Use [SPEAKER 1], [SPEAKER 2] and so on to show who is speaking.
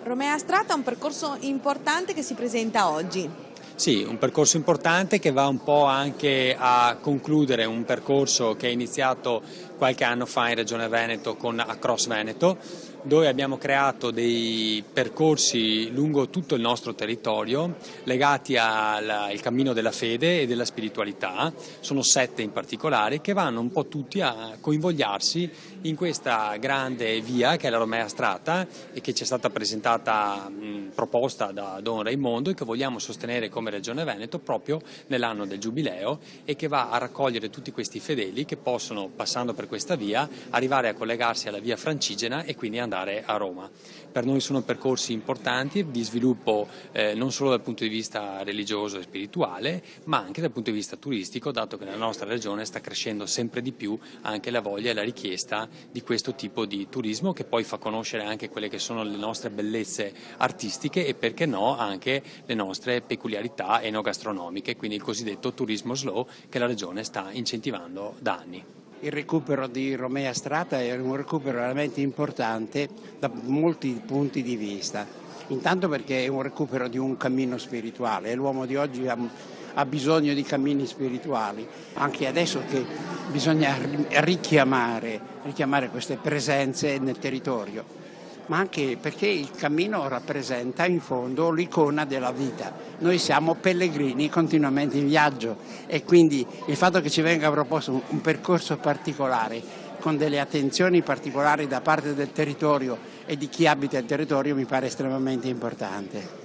[SPEAKER 1] Romea Strata è un percorso importante che si presenta oggi.
[SPEAKER 2] Sì, un percorso importante che va un po' anche a concludere un percorso che è iniziato qualche anno fa in Regione Veneto con Across Veneto, dove abbiamo creato dei percorsi lungo tutto il nostro territorio legati al cammino della fede e della spiritualità. Sono 7 in particolare che vanno un po' tutti a coinvogliarsi in questa grande via che è la Romea Strata e che ci è stata presentata, proposta da Don Raimondo e che vogliamo sostenere come Regione Veneto proprio nell'anno del Giubileo e che va a raccogliere tutti questi fedeli che possono, passando per questa via, arrivare a collegarsi alla via Francigena e quindi andare a Roma. Per noi sono percorsi importanti di sviluppo non solo dal punto di vista religioso e spirituale, ma anche dal punto di vista turistico, dato che nella nostra regione sta crescendo sempre di più anche la voglia e la richiesta di questo tipo di turismo che poi fa conoscere anche quelle che sono le nostre bellezze artistiche e perché no anche le nostre peculiarità enogastronomiche, quindi il cosiddetto turismo slow che la regione sta incentivando da anni.
[SPEAKER 3] Il recupero di Romea Strata è un recupero veramente importante da molti punti di vista. Intanto perché è un recupero di un cammino spirituale, l'uomo di oggi ha bisogno di cammini spirituali, anche adesso che bisogna richiamare queste presenze nel territorio, ma anche perché il cammino rappresenta in fondo l'icona della vita. Noi siamo pellegrini continuamente in viaggio e quindi il fatto che ci venga proposto un percorso particolare con delle attenzioni particolari da parte del territorio e di chi abita il territorio mi pare estremamente importante.